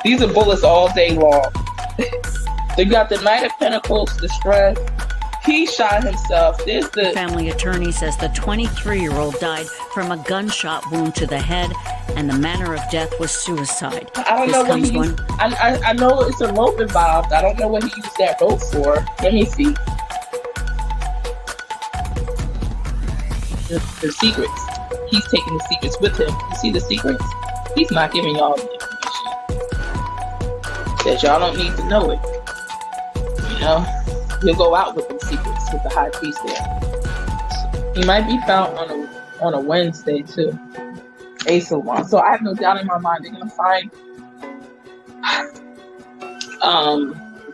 These are bullets all day long. They got the Knight of Pentacles, the Strength. He shot himself. There's the family attorney says the 23-year-old died from a gunshot wound to the head, and the manner of death was suicide. I don't know what he used. I know it's a rope involved. I don't know what he used that rope for. Let me see. The secrets. He's taking the secrets with him. You see the secrets? He's not giving y'all the information. Says y'all don't need to know it. You know? He'll go out with them secrets with the high priest there. He might be found on a Wednesday too. Ace of Wands. So I have no doubt in my mind they're gonna find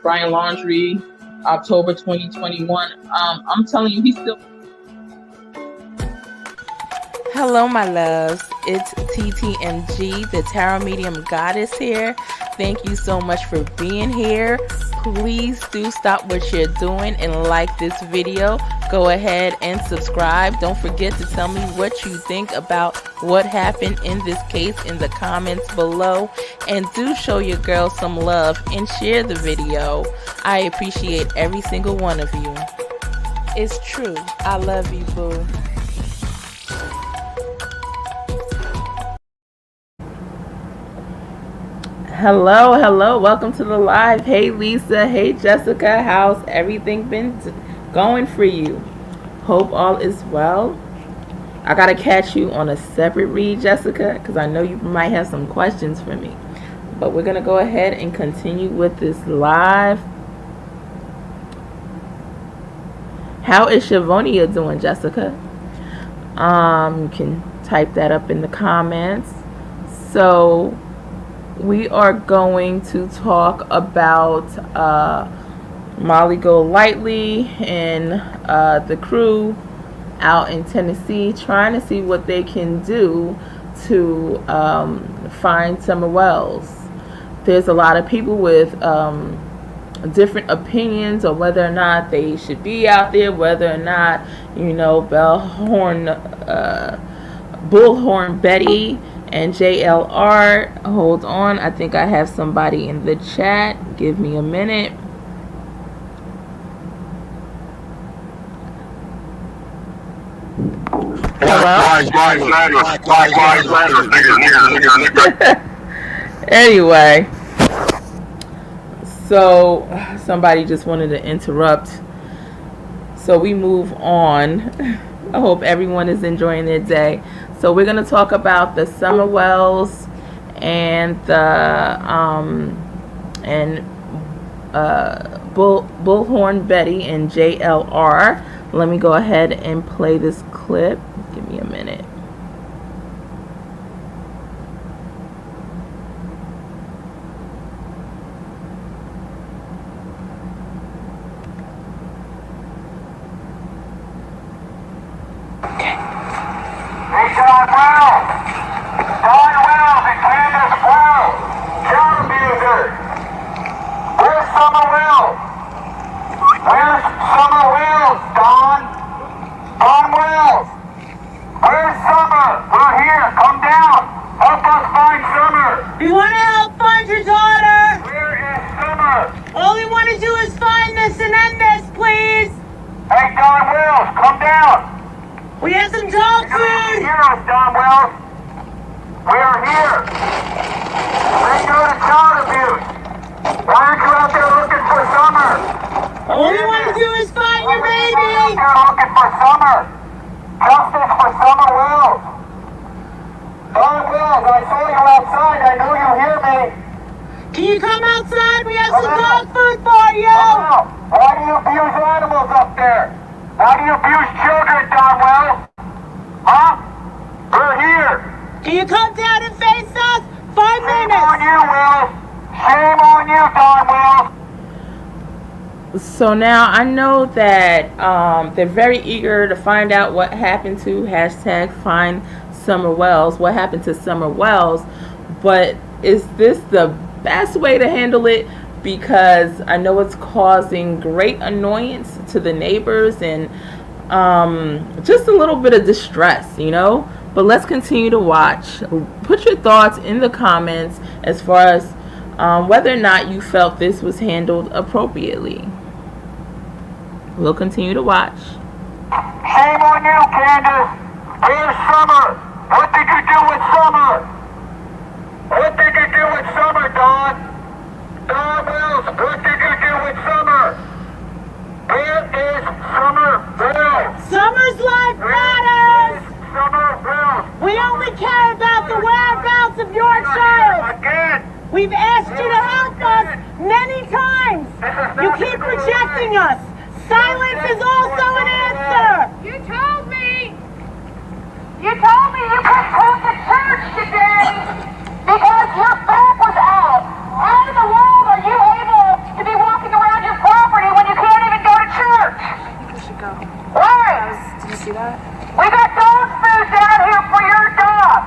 Brian Laundrie, October 2021. I'm telling you, he's still. Hello, my loves. It's ttmg, the Tarot Medium Goddess here. Thank you so much for being here. Please do stop what you're doing and like this video. Go ahead and subscribe. Don't forget to tell me what you think about what happened in this case in the comments below. And do show your girl some love and share the video. I appreciate every single one of you. It's true. I love you, boo. Hello, welcome to the live. Hey Lisa, hey Jessica, how's everything been going for you? Hope all is well. I gotta catch you on a separate read, Jessica, because I know you might have some questions for me. But we're gonna go ahead and continue with this live. How is Shavonia doing, Jessica? You can type that up in the comments. So we are going to talk about Molly Golightly and the crew out in Tennessee, trying to see what they can do to find Summer Wells. There's a lot of people with different opinions on whether or not they should be out there, whether or not, you know, Bullhorn Betty and JLR. Hold on, I think I have somebody in the chat. Give me a minute. Hello? Anyway, so somebody just wanted to interrupt, so we move on. I hope everyone is enjoying their day. So we're going to talk about the Summer Wells and the Bullhorn Betty and JLR. Let me go ahead and play this clip. Give me a minute. John Wells! John Wells and CANDUS Wells! Child abuser! Where's Summer Wells? Where's Summer Wells, Don? Don Wells! Where's Summer? We're here! Come down! Help us find Summer! We want to help find your daughter! Where is Summer? All we want to do is find this and end this, please! Hey, Don Wells, come down! We have some dog You food! hear us, Don Wells? We are here! Let's go to child abuse! Why aren't you out there looking for Summer? All you want to do is find your baby. You're looking for Summer. Justice for Summer Wells. Don Wells, I saw you outside. I know you hear me. Can you come outside? We have some dog food for you. Come out. Why do you abuse animals up there? Why do you abuse children, Don Wells? Huh? We're here. Can you come down and face us? 5 Shame on minutes. you, Wells. Shame on you, Don Wells. So now I know that they're very eager to find out what happened to #find Summer Wells. What happened to Summer Wells? But is this the best way to handle it? Because I know it's causing great annoyance to the neighbors and just a little bit of distress, you know. But let's continue to watch. Put your thoughts in the comments as far as whether or not you felt this was handled appropriately. We'll continue to watch. Shame on you, Candace. Where's Summer? What did you do with Summer? What did you do with Summer, Don? Don Wells, what did you do with Summer? Where is Summer Wells? Summer's life Where matters. is Summer Wells? We only care about the whereabouts of your child. Again. We've asked you to help us many times. You keep rejecting us. Silence is also an answer. You told me you could come to church today because your back was out. How in the world are you able to be walking around your property when you can't even go to church? We should go. Why? Did you see that? We got dog food down here for your dog.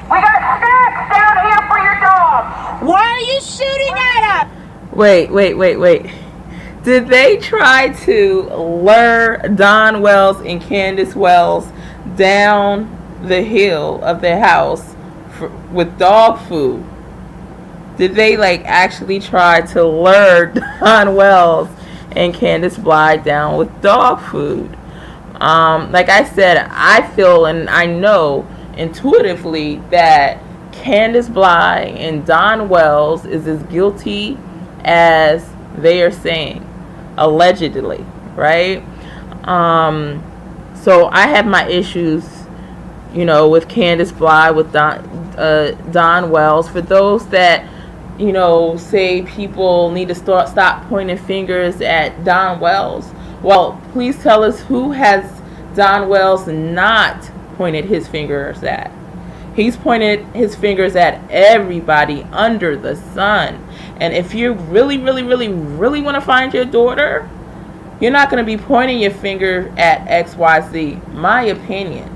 We got snacks down here for your dog. Why are you shooting at us? Wait. Did they try to lure Don Wells and Candace Wells down the hill of their house with dog food? Did they actually try to lure Don Wells and Candace Bly down with dog food? Like I said, I feel and I know intuitively that Candace Bly and Don Wells is as guilty as they are saying, allegedly, right? So I have my issues, with Candace Bly, with Don Wells. For those that, say people need to stop pointing fingers at Don Wells, well, please tell us who has Don Wells not pointed his fingers at. He's pointed his fingers at everybody under the sun. And if you really want to find your daughter, you're not going to be pointing your finger at XYZ, my opinion.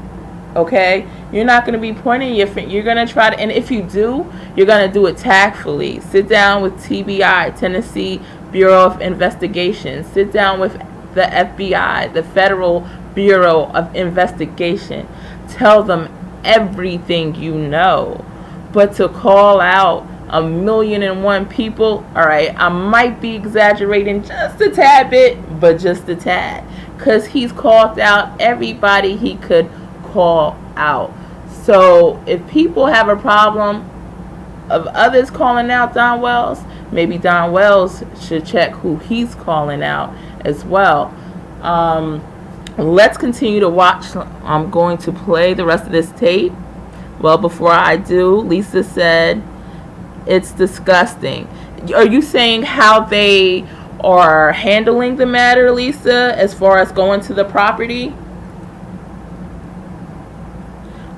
Okay? You're not going to be pointing your finger. You're going to try to, and if you do, you're going to do it tactfully. Sit down with TBI, Tennessee Bureau of Investigation. Sit down with the FBI, the Federal Bureau of Investigation. Tell them everything you know. But to call out 1,000,001 people, all right, I might be exaggerating just a tad bit, but just a tad, because he's called out everybody he could call out. So if people have a problem of others calling out Don Wells, maybe Don Wells should check who he's calling out as well. Let's continue to watch. I'm going to play the rest of this tape. Well, before I do, Lisa said it's disgusting. Are you saying how they are handling the matter, Lisa, as far as going to the property?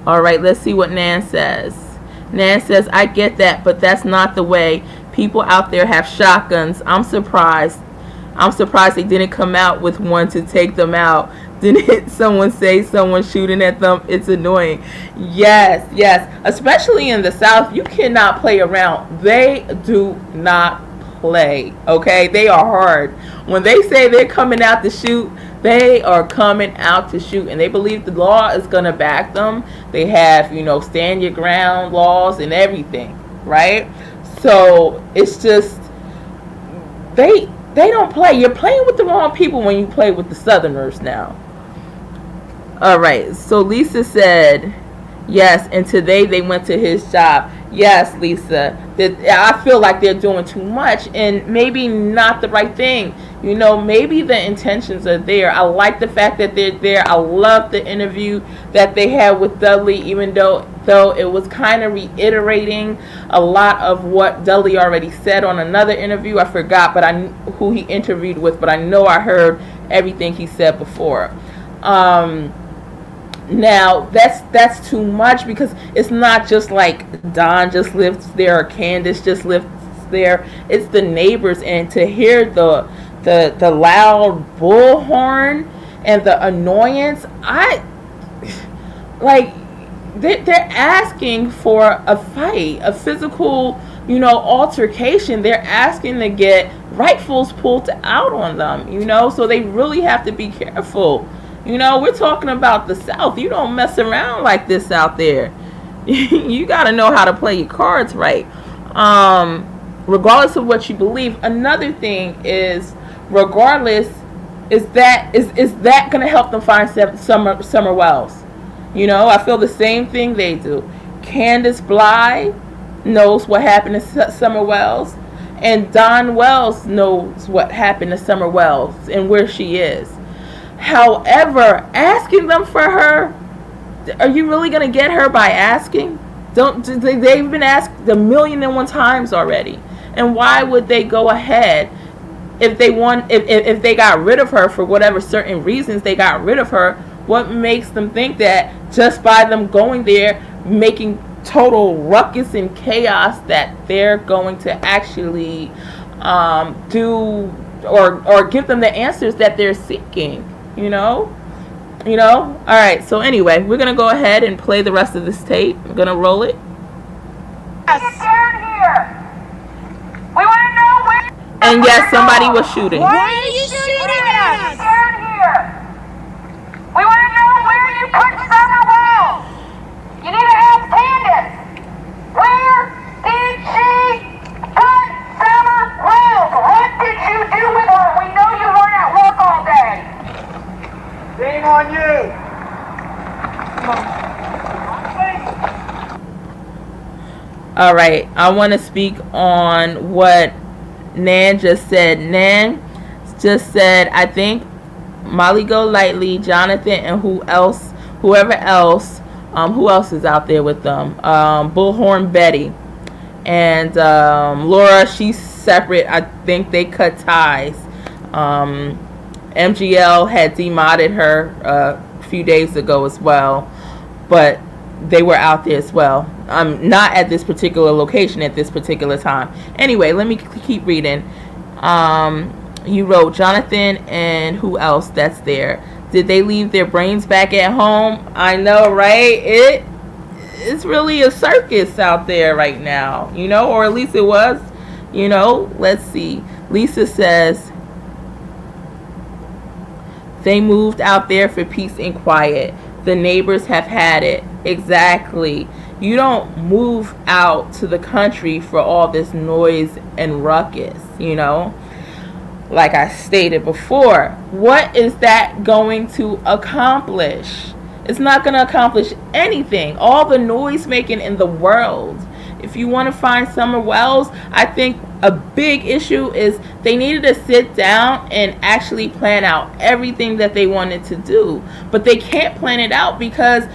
All right, let's see what Nan says. Nan says, I get that, but that's not the way. People out there have shotguns. I'm surprised they didn't come out with one to take them out. Didn't someone say someone shooting at them? It's annoying. Yes. Especially in the South, you cannot play around. They do not play, okay? They are hard. When they say they're coming out to shoot, they are coming out to shoot. And they believe the law is going to back them. They have, stand your ground laws and everything, right? So it's just, they don't play. You're playing with the wrong people when you play with the Southerners now. All right. So Lisa said, yes, and today they went to his job. Yes, Lisa. I feel like they're doing too much and maybe not the right thing. You know, maybe the intentions are there. I like the fact that they're there. I love the interview that they had with Dudley, even though it was kind of reiterating a lot of what Dudley already said on another interview. I forgot who he interviewed with, but I know I heard everything he said before. Now that's too much, because it's not just like Don just lives there or Candace just lives there. It's the neighbors, and to hear the loud bullhorn and the annoyance, they're asking for a fight, a physical, altercation. They're asking to get rifles pulled out on them, so they really have to be careful. We're talking about the South. You don't mess around like this out there. You got to know how to play your cards right. Regardless of what you believe. Another thing is, regardless, is that going to help them find Summer Wells? I feel the same thing they do. Candace Bly knows what happened to Summer Wells, and Don Wells knows what happened to Summer Wells and where she is. However, asking them for her, are you really going to get her by asking? They've been asked 1,000,001 times already. And why would they go ahead if they got rid of her for whatever certain reasons they got rid of her? What makes them think that just by them going there, making total ruckus and chaos, that they're going to actually do or give them the answers that they're seeking? All right, so anyway, we're gonna go ahead and play the rest of this tape. I'm gonna roll it. Get down here. We want to know where. And yes, somebody was shooting. Why are you shooting Get us? down here. We want to know where you put Summer Wells. You need to ask Candace. Where did she put Summer Wells? What did you do with her? We know you weren't at work all day. Shame on you. All right, I want to speak on what Nan just said. Nan just said, I think Molly Golightly, Jonathan, and whoever else is out there with them? Bullhorn Betty. And Laura, she's separate. I think they cut ties. MGL had demodded her a few days ago as well, but they were out there as well. Not at this particular location at this particular time. Anyway, let me keep reading. You wrote Jonathan and who else that's there. Did they leave their brains back at home? I know, right? It's really a circus out there right now, or at least it was. Let's see. Lisa says, they moved out there for peace and quiet. The neighbors have had it. Exactly. You don't move out to the country for all this noise and ruckus, Like I stated before, what is that going to accomplish? It's not going to accomplish anything. All the noise making in the world. If you want to find Summer Wells, I think a big issue is they needed to sit down and actually plan out everything that they wanted to do. But they can't plan it out because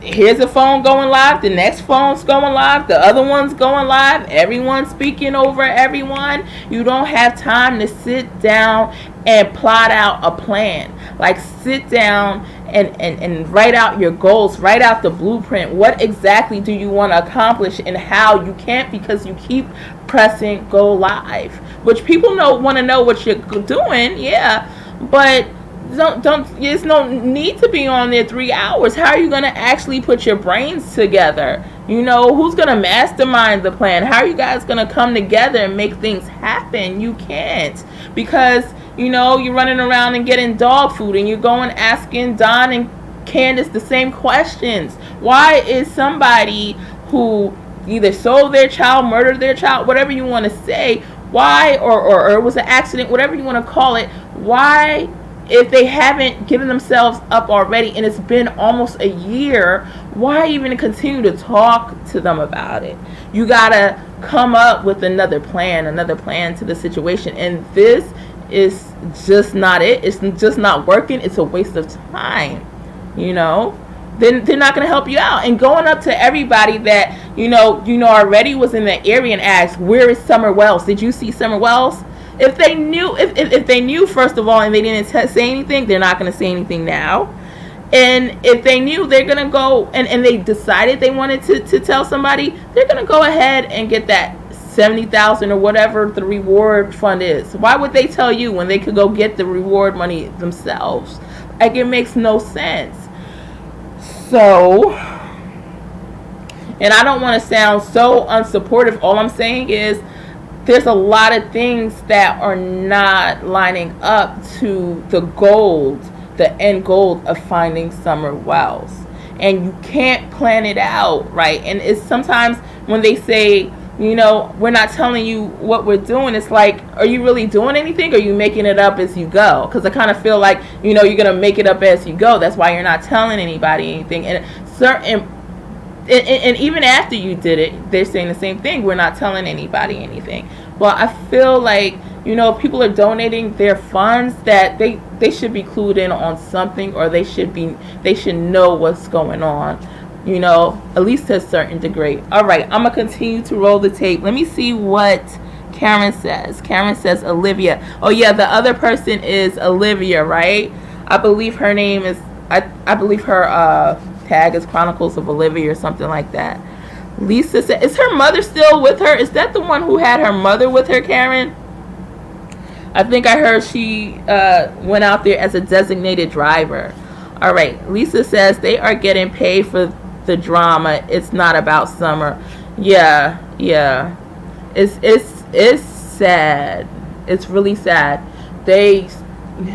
here's a phone going live, the next phone's going live, the other one's going live, everyone's speaking over everyone. You don't have time to sit down and plot out a plan. Like, sit down and write out your goals, write out the blueprint. What exactly do you want to accomplish and how? You can't, because you keep pressing go live, which people want to know what you're doing, yeah, but there's no need to be on there 3 hours. How are you going to actually put your brains together? Who's going to mastermind the plan? How are you guys going to come together and make things happen? You can't, because you're running around and getting dog food, and you're going asking Don and Candace the same questions. Why is somebody who either sold their child, murdered their child, whatever you want to say, why, or it was an accident, whatever you want to call it, why if they haven't given themselves up already, and it's been almost a year, why even continue to talk to them about it? You gotta come up with another plan to the situation, and this is just not it. It's just not working. It's a waste of time, you know. Then they're not going to help you out. And going up to everybody that you know already was in the area and asked, where is Summer Wells? Did you see Summer Wells? If they knew, if they knew first of all, and they didn't say anything, they're not going to say anything now. And if they knew, they're going to go and they decided they wanted to tell somebody, they're going to go ahead and get that $70,000 or whatever the reward fund is. Why would they tell you when they could go get the reward money themselves? Like, it makes no sense. So, and I don't want to sound so unsupportive. All I'm saying is there's a lot of things that are not lining up to the end goal of finding Summer Wells. And you can't plan it out, right? And it's sometimes when they say, you know, we're not telling you what we're doing, it's like, are you really doing anything, or are you making it up as you go? Because I kind of feel like, you know, you're going to make it up as you go. That's why you're not telling anybody anything. And even after you did it, they're saying the same thing. We're not telling anybody anything. Well, I feel like, you know, if people are donating their funds, that they should be clued in on something, or they should know what's going on. You know, at least to a certain degree. All right, I'm going to continue to roll the tape. Let me see what Karen says. Karen says Olivia. Oh, yeah, the other person is Olivia, right? I believe her name is, I believe her tag is Chronicles of Olivia or something like that. Lisa said, is her mother still with her? Is that the one who had her mother with her, Karen? I think I heard she went out there as a designated driver. All right, Lisa says they are getting paid for the drama. It's not about Summer. Yeah. It's sad. It's really sad. They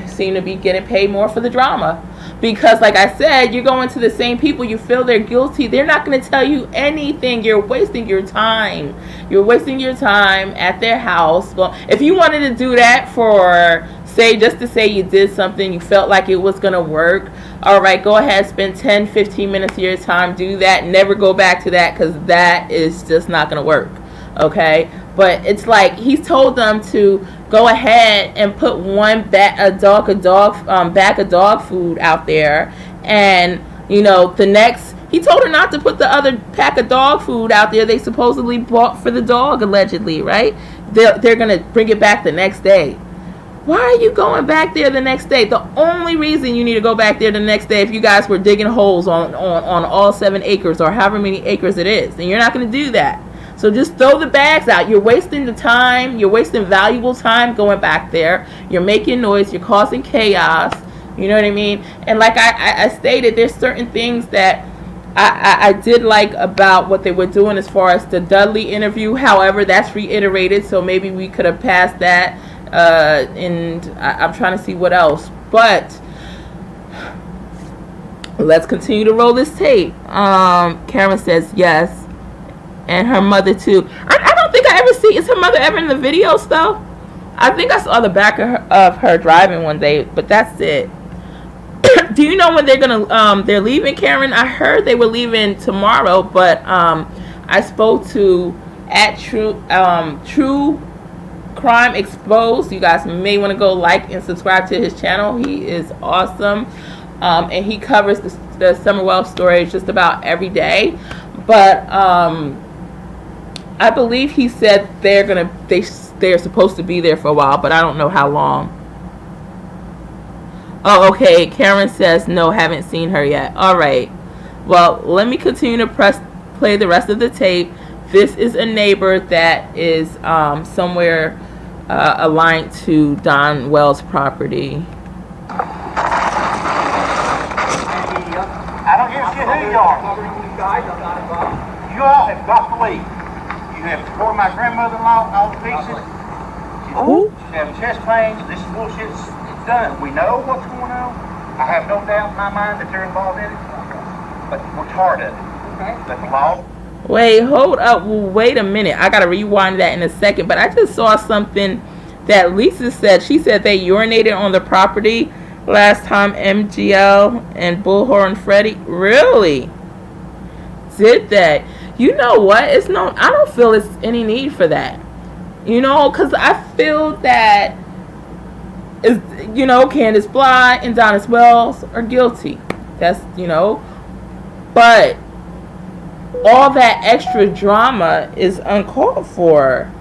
seem to be getting paid more for the drama, because like I said, you're going to the same people. You feel they're guilty. They're not going to tell you anything. You're wasting your time. You're wasting your time at their house. Well, if you wanted to do that for, say, just to say you did something, you felt like it was going to work, all right, go ahead, spend 10-15 minutes of your time, do that. Never go back to that, because that is just not going to work, okay? But it's like he's told them to go ahead and put one bag of dog food out there, and you know, the next, he told her not to put the other pack of dog food out there they supposedly bought for the dog, allegedly, right? They're gonna bring it back the next day. Why are you going back there the next day? The only reason you need to go back there the next day, if you guys were digging holes on all 7 acres or however many acres it is, then you're not going to do that. So just throw the bags out. You're wasting the time. You're wasting valuable time going back there. You're making noise. You're causing chaos. You know what I mean? And like I stated, there's certain things that I did like about what they were doing as far as the Dudley interview. However, that's reiterated, so maybe we could have passed that. And I'm trying to see what else, but let's continue to roll this tape. Karen says yes, and her mother too. I don't think I ever see, is her mother ever in the videos though? I think I saw the back of her driving one day, but that's it. Do you know when they're gonna they're leaving, Karen? I heard they were leaving tomorrow, but I spoke to at True Crime Exposed. You guys may want to go like and subscribe to his channel. He is awesome, and he covers the Summer Wells story just about every day. But I believe he said they're supposed to be there for a while, but I don't know how long. Oh, okay. Karen says no, haven't seen her yet. All right. Well, let me continue to play the rest of the tape. This is a neighbor that is somewhere aligned to Don Wells' property. I don't give a shit who you are. You all have got to leave. You have tore my grandmother-in-law all to pieces. She's having chest pains. This bullshit's done. We know what's going on. I have no doubt in my mind that they're involved in it. But we're tired of it. That the law. Wait, hold up. Wait a minute. I gotta rewind that in a second. But I just saw something that Lisa said. She said they urinated on the property. last time MGL and Bullhorn Freddy really did that. You know what? I don't feel it's any need for that. You know, because I feel that Candace Bly and Donis Wells are guilty. That's, but all that extra drama is uncalled for.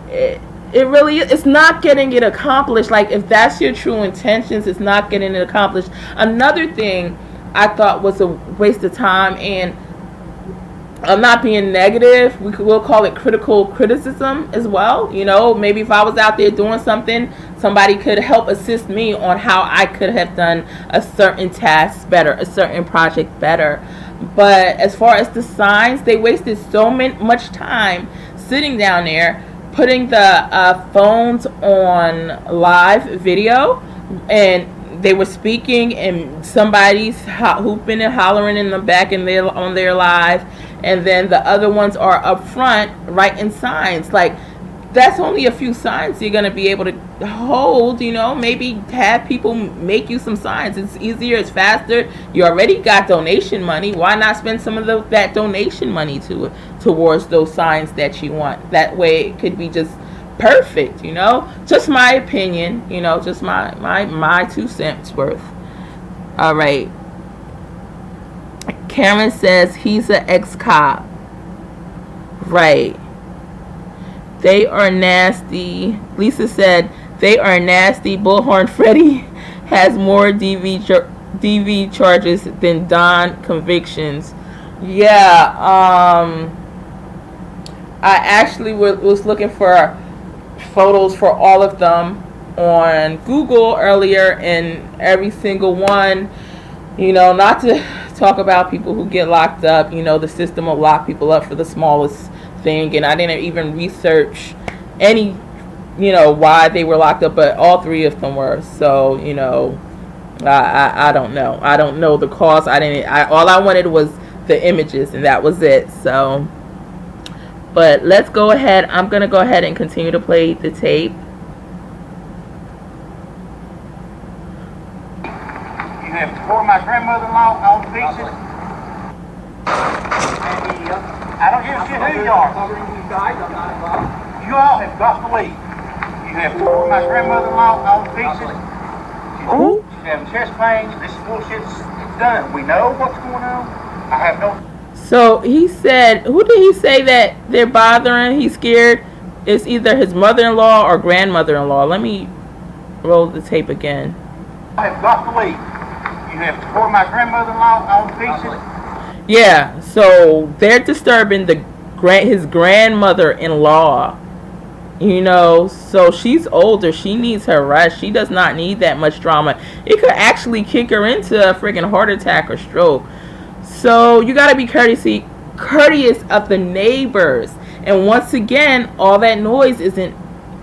It really, it's not getting it accomplished. Like, if that's your true intentions, it's not getting it accomplished. Another thing I thought was a waste of time, and I'm not being negative, we'll call it critical criticism as well. Maybe if I was out there doing something, somebody could help assist me on how I could have done a certain task better, a certain project better. But as far as the signs, they wasted so much time sitting down there, putting the phones on live video, and they were speaking, and somebody's hooping and hollering in the back on their live, and then the other ones are up front writing signs. Like, that's only a few signs you're going to be able to hold. Maybe have people make you some signs. It's easier, it's faster. You already got donation money. Why not spend some of that donation money towards those signs that you want? That way it could be just perfect. Just my opinion, just my 2 cents worth. All right. Karen says he's an ex-cop. Right. They are nasty. Lisa said they are nasty. Bullhorn Freddy has more DV charges than Don convictions. Yeah. I actually was looking for photos for all of them on Google earlier, and every single one, not to talk about people who get locked up, the system will lock people up for the smallest thing, and I didn't even research any, why they were locked up, but all 3 of them were. So, I don't know. I don't know the cause. All I wanted was the images, and that was it. So, but let's go ahead. I'm going to go ahead and continue to play the tape. You have tore my grandmother-in-law all to pieces. I don't give a shit who you are. You all have got to leave. You have tore my grandmother-in-law all to pieces. She's having chest pains. This bullshit's done. We know what's going on. I have no... So he said, who did he say that they're bothering? He's scared. It's either his mother-in-law or grandmother-in-law. Let me roll the tape again. I have got to leave. You have tore my grandmother-in-law all to pieces. Yeah, so they're disturbing his grandmother-in-law. So she's older. She needs her rest. She does not need that much drama. It could actually kick her into a freaking heart attack or stroke. So you got to be courteous of the neighbors. And once again, all that noise isn't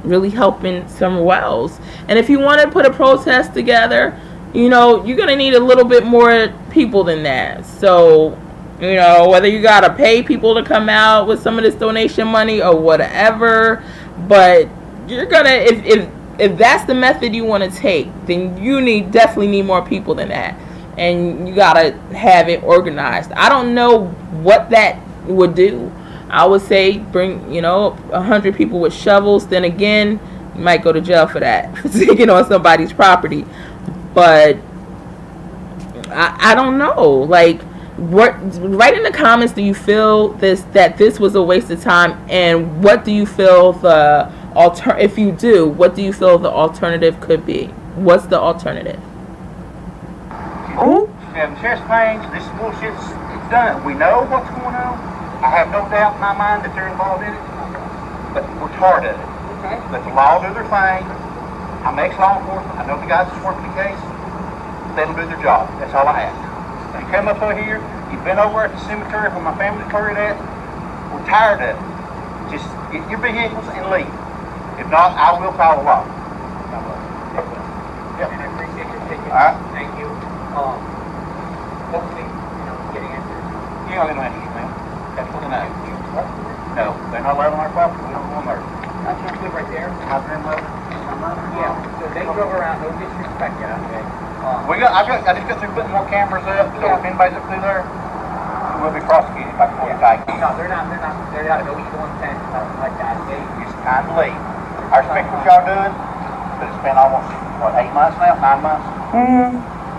really helping some wells. And if you want to put a protest together, you're going to need a little bit more people than that. So, whether you got to pay people to come out with some of this donation money or whatever, but you're going to, if that's the method you want to take, then you definitely need more people than that. And you got to have it organized. I don't know what that would do. I would say bring, 100 people with shovels. Then again, you might go to jail for that, for taking on somebody's property. But I don't know. Like, write in the comments, do you feel that this was a waste of time, and what do you feel if you do, what do you feel the alternative could be? What's the alternative? She's having chest pains. This bullshit's done. We know what's going on. I have no doubt in my mind that they're involved in it, but we're tired of it. Okay. Let the law do their thing. I'm ex-law enforcement. I know the guys that's working the case. Let them do their job. That's all I ask. You come up over here. You've been over at the cemetery where my family's buried at. We're tired of it. Just get your vehicles and leave. If not, I will call the law. Yep. And I appreciate your ticket. All right. Thank you. Hopefully, getting answers. You don't get no answers, man. That's what I know. No, they're not allowed on our property. We don't go on there. I can't live right there. My grandmother. My mother? Yeah. So they drove around, no disrespect, okay? I just got through putting more cameras up, so if anybody's up through there, we'll be prosecuted by 45 kids. No, they're not illegal intent, nothing like that. They Just kind of leave. I respect what y'all doing, but it's been almost, 8 months now, 9 months?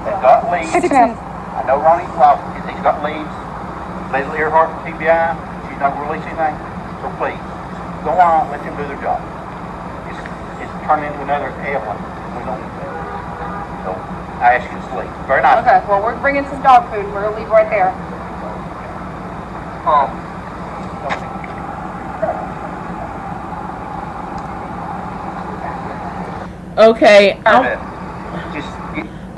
They've got leads. I know Ronnie lost it. He's got leads. Leslie Earhart from TBI, she's not going to release anything. So please, go on, let them do their job. It's turning into another Evelyn. We don't need that. So I ask you to sleep. Very nice. Okay, well, we're bringing some dog food. We're gonna leave right there. Okay, Just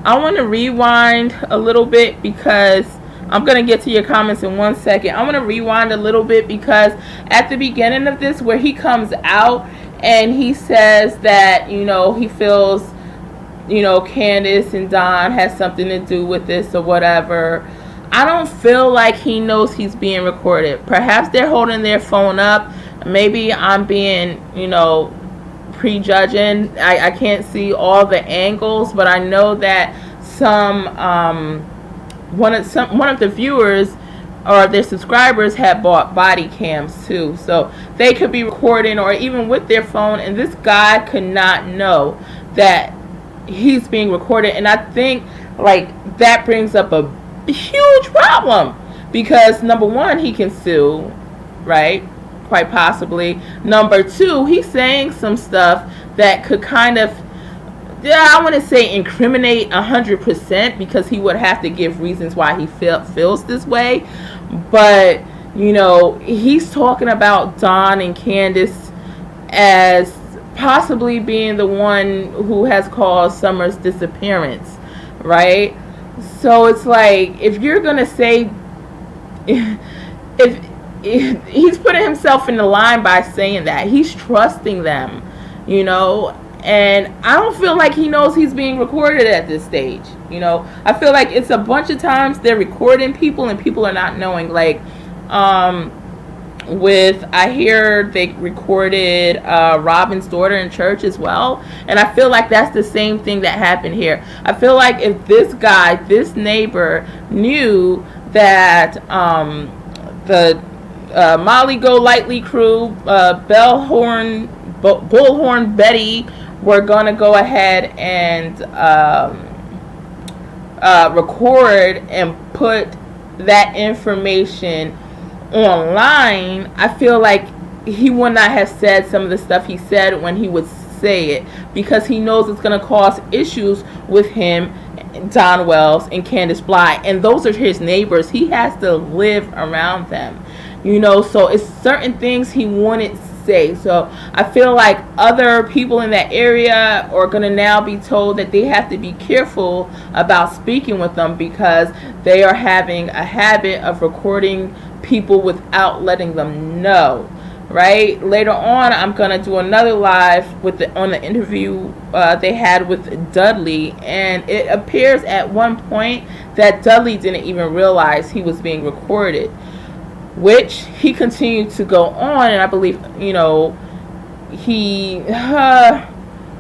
I want to rewind a little bit because I'm going to get to your comments in 1 second. I want to rewind a little bit because at the beginning of this, where he comes out and he says that, you know, he feels, you know, Candace and Don has something to do with this or whatever. I don't feel like he knows he's being recorded. Perhaps they're holding their phone up. Maybe I'm being, you know, prejudging. I can't see all the angles, but I know that one of the viewers or their subscribers have bought body cams too, so they could be recording or even with their phone, and this guy could not know that he's being recorded. And I think like that brings up a huge problem because number one, he can sue, right? Quite possibly. Number two, he's saying some stuff that could kind of, I want to say incriminate 100% because he would have to give reasons why he feels this way. But, you know, he's talking about Don and Candace as possibly being the one who has caused Summer's disappearance, right? So it's like, if you're going to say, if he's putting himself in the line by saying that, he's trusting them, you know, and I don't feel like he knows he's being recorded at this stage. You know, I feel like it's a bunch of times they're recording people and people are not knowing. Like I hear they recorded Robin's daughter in church as well, and I feel like that's the same thing that happened here. I feel like if this guy, this neighbor, knew that the Molly Golightly crew, Bullhorn Betty were going to go ahead and record and put that information online, I feel like he would not have said some of the stuff he said when he would say it, because he knows it's going to cause issues with him, Don Wells, and Candace Bly, and those are his neighbors. He has to live around them, you know, so it's certain things he wouldn't say. So I feel like other people in that area are going to now be told that they have to be careful about speaking with them because they are having a habit of recording people without letting them know, right? Later on, I'm going to do another live on the interview they had with Dudley, and it appears at one point that Dudley didn't even realize he was being recorded, which he continued to go on, and I believe, you know, he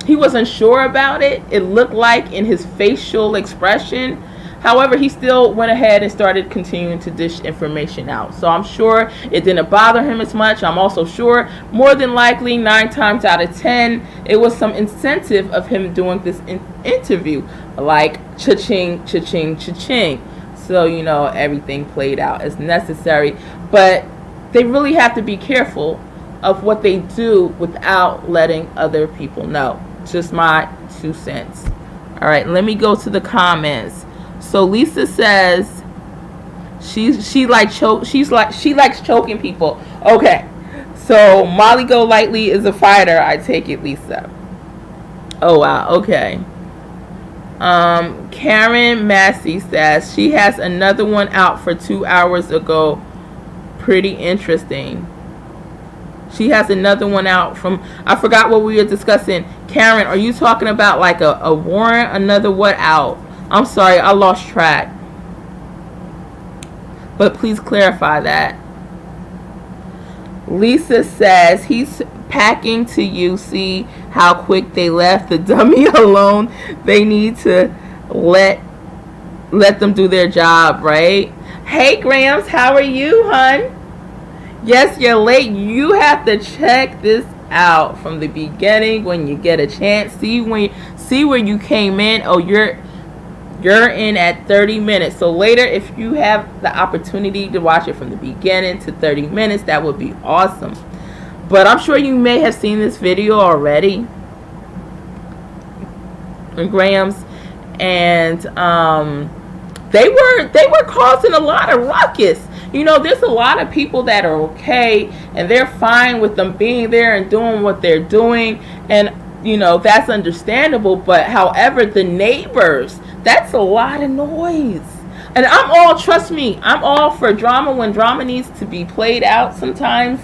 wasn't sure about it. It looked like in his facial expression. However, he still went ahead and started continuing to dish information out. So I'm sure it didn't bother him as much. I'm also sure more than likely 9 times out of 10 it was some incentive of him doing this interview, like cha-ching, cha-ching, cha-ching. So, you know, everything played out as necessary. But they really have to be careful of what they do without letting other people know. Just my 2 cents. All right, let me go to the comments. So Lisa says she likes choking people. Okay. So Molly Golightly is a fighter, I take it, Lisa. Oh wow, okay. Karen Massey says she has another one out for 2 hours ago. Pretty interesting. She has another one out from, I forgot what we were discussing. Karen, are you talking about like a warrant? Another what out? I'm sorry, I lost track. But please clarify that. Lisa says he's packing to you. See how quick they left the dummy alone. They need to let them do their job, right? Hey Grams, how are you, hun? Yes, you're late. You have to check this out from the beginning when you get a chance. See where you came in. Oh, you're in at 30 minutes. So later, if you have the opportunity to watch it from the beginning to 30 minutes, that would be awesome. But I'm sure you may have seen this video already, Grams, and they were causing a lot of ruckus. You know, there's a lot of people that are okay and they're fine with them being there and doing what they're doing, and you know, that's understandable. But however, the neighbors, that's a lot of noise. And trust me, I'm all for drama when drama needs to be played out sometimes,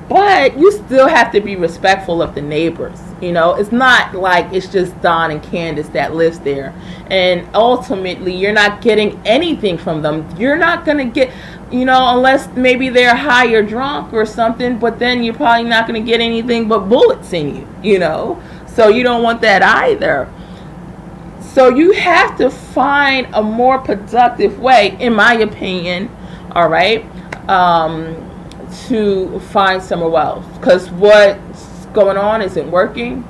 but you still have to be respectful of the neighbors. You know, it's not like it's just Don and Candace that lives there, and ultimately you're not getting anything from them. You're not gonna get, you know, unless maybe they're high or drunk or something, but then you're probably not gonna get anything but bullets in you, you know, so you don't want that either. So you have to find a more productive way, in my opinion, all right, to find somewhere else, because what's going on isn't working.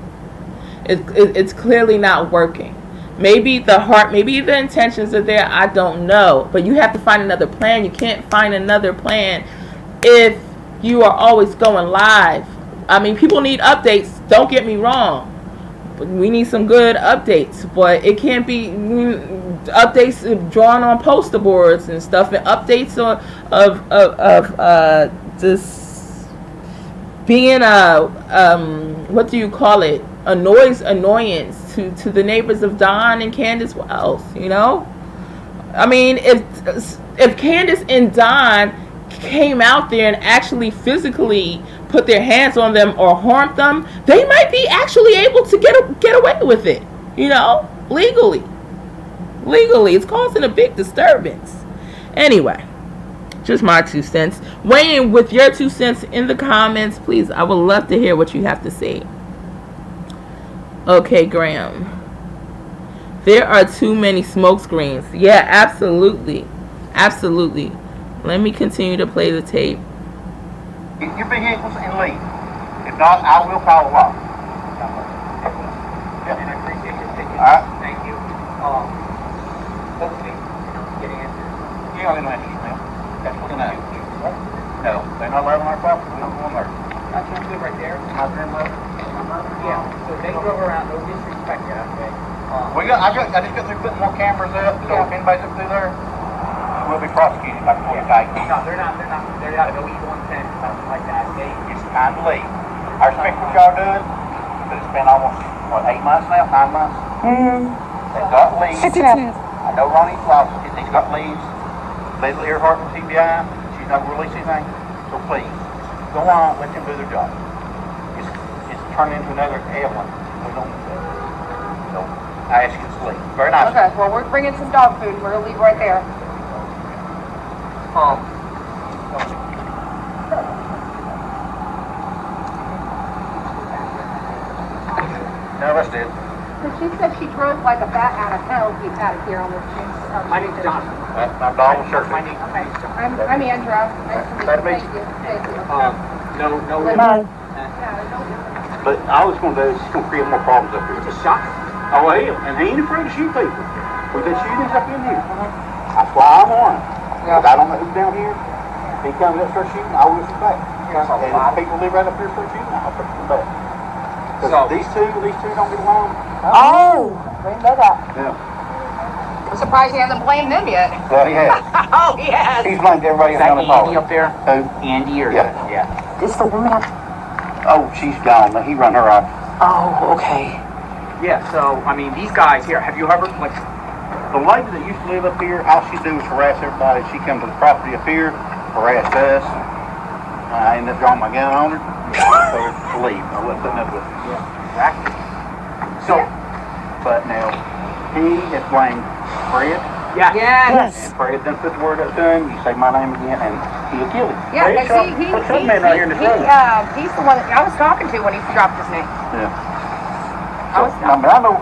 It's clearly not working. Maybe the intentions are there, I don't know, but you have to find another plan. You can't find another plan if you are always going live. I mean, people need updates, don't get me wrong, but we need some good updates, but it can't be updates drawn on poster boards and stuff, and updates of this being what do you call it, annoyance to the neighbors of Don and Candace Wells, you know? I mean, if Candace and Don came out there and actually physically put their hands on them or harmed them, they might be actually able to get away with it, you know, legally. It's causing a big disturbance. Anyway, just my 2 cents. Weigh in with your 2 cents in the comments, please. I would love to hear what you have to say. Okay, Graham. There are too many smoke screens. Yeah, absolutely. Absolutely. Let me continue to play the tape. Get your vehicles and leave. If not, I will call law. And I appreciate your opinion. All right. Thank you. Hopefully, get answers. You don't even answer them. That's what I know. No, they're not allowed on our property. We don't go on there. I can't live right there. My grandmother. Yeah, so they drove around, no disrespect, okay? I just got through putting more cameras up, so if anybody's up through there, we'll be prosecuted by 45. No, they're not, no evil intent, nothing like that, okay? It's time to leave. I respect what y'all doing, but it's been almost, 8 months now, 9 months? They've got leaves. I know Ronnie's lost it, he's got leaves. Leslie Earhart from CBI, she's not going to release anything, so please, go on, let them do their job. It's turning into another Evelyn. We don't do that. So, I ask you to leave. Very nice. Okay, well, we're bringing some dog food. We're gonna leave right there. No, that's it. So she said she drove like a bat out of hell to get out of here on this. My name's John. That's my dog shirt. My name, Okay, I'm Andra. Nice to meet you. Thank you. no, But all it's going to do is it's going to create more problems up here. just shot. Oh, hell, and he ain't afraid to shoot people. We've been shootings up in here. That's why I'm on. Because I don't know who's down here. If he comes up and starts shooting, I will shoot back. And if people live right up here start shooting, I'll start shooting back. Because these two don't get along. Oh, we know that. Yeah. I'm surprised he hasn't blamed them yet. Well, he has. Oh, he has. He's blamed everybody Is that down the hall. Andy up there? Who? Andy or? Yeah. Is the woman up? Oh, she's gone. He run her off. Oh, okay. Yeah, so, I mean, these guys here, have you ever, like, The lady that used to live up here, all she do is harass everybody. She come to the property up here, harassed us. I ended up drawing my gun on her. So to leave. I wasn't putting up with it. exactly? So, But now, he has blamed Fred. yeah. Yes. And Fred done put the word up to him. You say my name again, and he'll kill him. Yeah, Fred because shot some man right here in the front. he's the one that I was talking to when he dropped his name. Yeah. I was I mean, I know.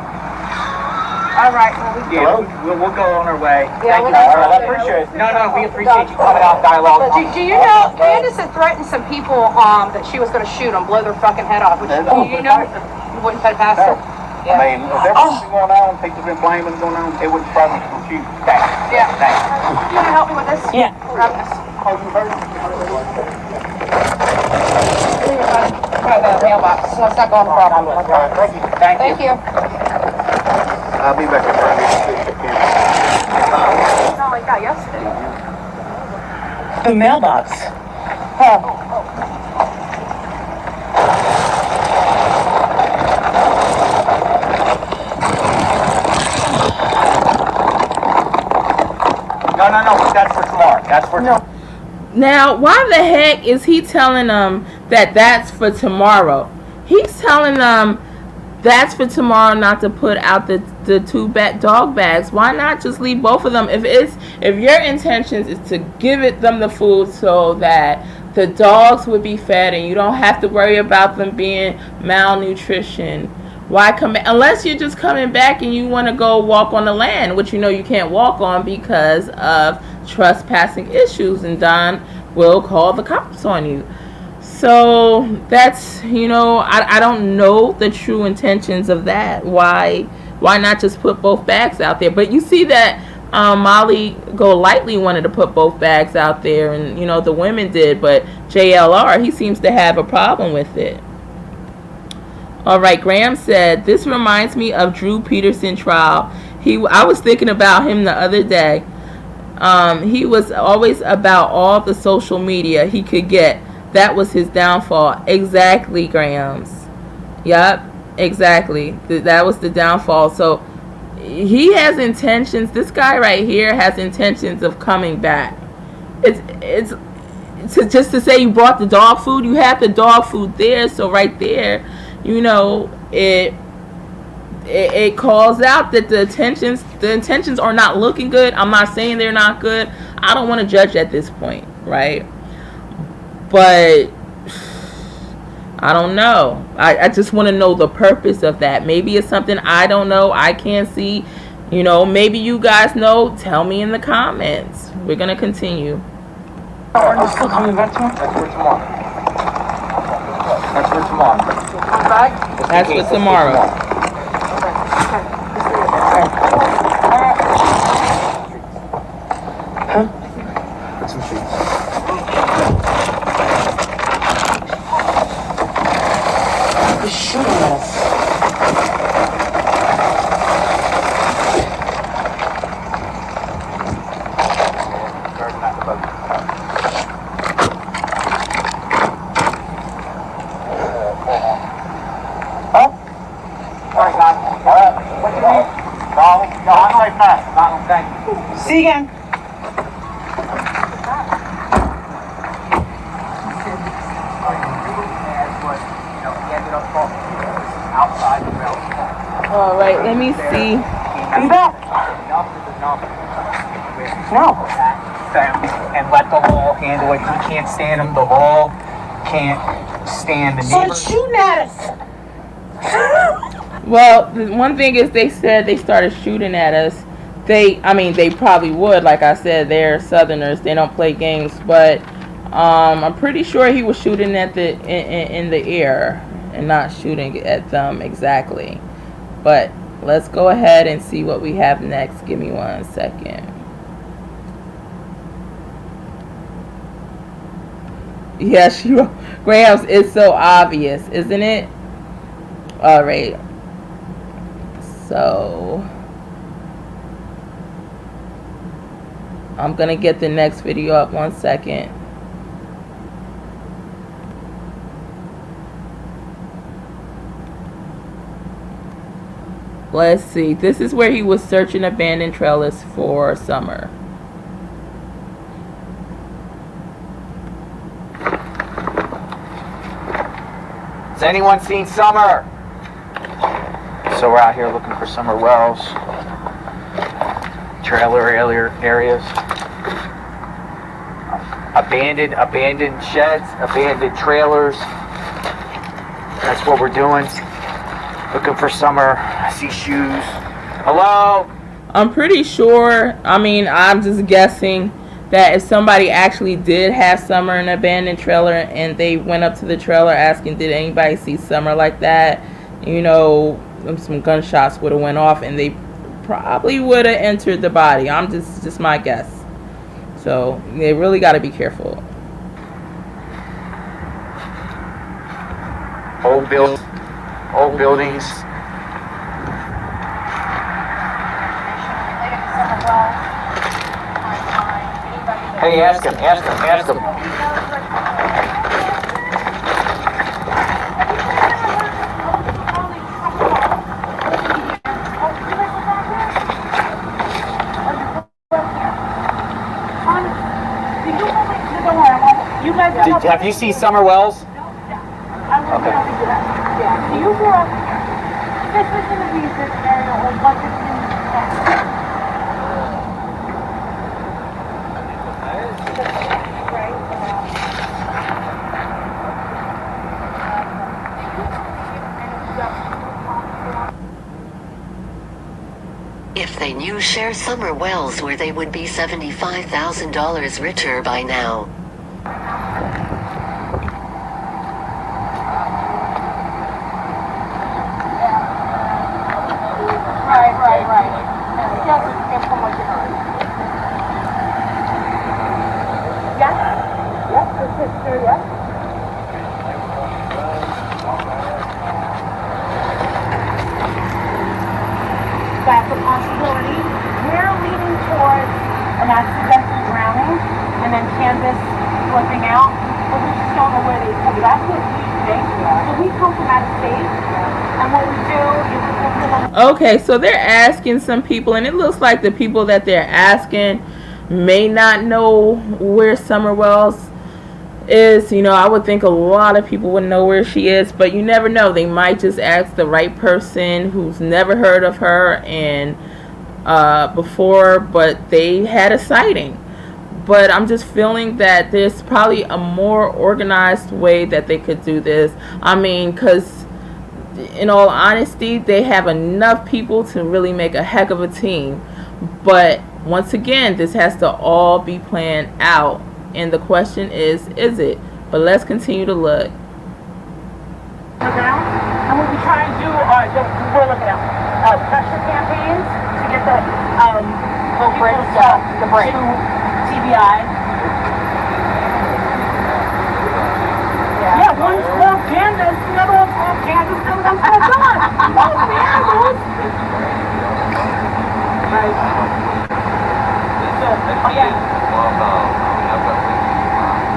All right, well, We'll go on our way. Yeah, Thank you. we'll go. All right, I appreciate it. No, we appreciate you coming out and dialogue. do you know, Candace had threatened some people that she was going to shoot them, blow their fucking head off. Which, do you know? You wouldn't put it past her? I mean, if everything's been going on, people's been blaming going on, it wouldn't probably shoot. Yeah. You want to help me with this? Yeah. Grab this. Oh, you heard? Try the mailbox, so it's not going to problem. Thank you. Thank you. I'll be back in front of you. It's not like that yesterday. The mailbox. No, that's for tomorrow. That's for tomorrow. Now, why the heck is he telling them that that's for tomorrow? He's telling them that's for tomorrow, not to put out the two dog bags. Why not just leave both of them? If your intentions is to give them the food so that the dogs would be fed and you don't have to worry about them being malnutrition, why come back? Unless you're just coming back and you want to go walk on the land, which you know you can't walk on because of trespassing issues, and Don will call the cops on you. So that's, I don't know the true intentions of that. Why not just put both bags out there? But you see that Molly Golightly wanted to put both bags out there, and the women did, but JLR, he seems to have a problem with it. All right, Graham said, this reminds me of Drew Peterson trial. I was thinking about him the other day. He was always about all the social media he could get. That was his downfall. Exactly, Grahams. Yep, exactly. That was the downfall. So he has intentions. This guy right here has intentions of coming back. It's just to say you brought the dog food. You have the dog food there. So right there, it calls out that the intentions are not looking good. I'm not saying they're not good. I don't want to judge at this point, right? But I don't know. I just want to know the purpose of that. Maybe it's something I don't know. I can't see. Maybe you guys know. Tell me in the comments. We're going to continue. Are you still coming back tomorrow? That's for tomorrow. That's for tomorrow. Put some sheets. He's shooting at us. See you again. All right, let me see. Be back. No. And let the law handle it. He can't stand him. The law can't stand the neighbors. Start shooting at us. Well, the one thing is they said they started shooting at us. They probably would. Like I said, they're Southerners. They don't play games. But I'm pretty sure he was shooting at in the air and not shooting at them exactly. But let's go ahead and see what we have next. Give me 1 second. Yes, Grams, it's so obvious, isn't it? All right. So I'm gonna get the next video up. 1 second. Let's see. This is where he was searching abandoned trailers for summer. Has anyone seen Summer? So we're out here looking for Summer Wells. Trailer areas. Abandoned sheds, abandoned trailers. That's what we're doing. Looking for Summer. I see shoes. Hello? I'm pretty sure, I mean, I'm just guessing that if somebody actually did have Summer in an abandoned trailer and they went up to the trailer asking, did anybody see Summer like that, you know, some gunshots would have went off and they probably would have entered the body. I'm just my guess. So they really got to be careful. Old buildings. Hey, ask him. Have you seen Summer Wells? Do you grew up, this was in the research area, or was it in If they knew Cher Summer Wells where they would be $75,000 richer by now. Right. Yes, it's from what you heard. Yes, the sister, yes. That's a possibility. We're leaning towards an accidental drowning and then CANDUS flipping out, but we just don't know where they come. That's what we think. So we come from out of state, and what we do is we come from. Okay, so they're asking some people, and it looks like the people that they're asking may not know where Summer Wells is. You know, I would think a lot of people would know where she is, but you never know. They might just ask the right person who's never heard of her and before, but they had a sighting. But I'm just feeling that there's probably a more organized way that they could do this. I mean, because in all honesty, they have enough people to really make a heck of a team. But once again, this has to all be planned out. And the question is it? But let's continue to look. And what we try and do are, we're looking at pressure campaigns to get the break to TBI. Yeah, one's called CANDUS, the other one's called CANDUS, the other one's called John. Oh, man, right.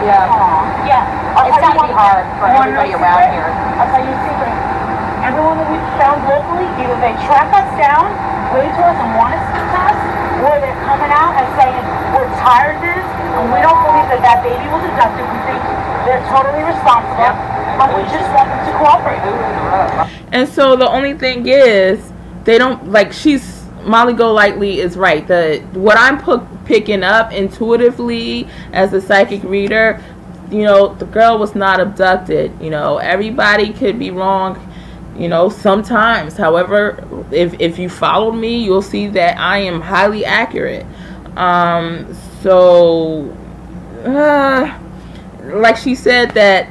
Yeah. It's gotta be hard for everybody around here. I'll tell you a secret. Everyone that we've found locally, either they track us down, wait to us and want us to test, or they're coming out and saying, we're tired of this, and we don't believe that that baby was abducted. We think they're totally responsible, but we just want them to cooperate. And so the only thing is, they don't, like, Molly Golightly is right. What I'm picking up intuitively as a psychic reader, you know, the girl was not abducted. You know, everybody could be wrong, you know, sometimes. However, if you followed me, you'll see that I am highly accurate. Like she said, that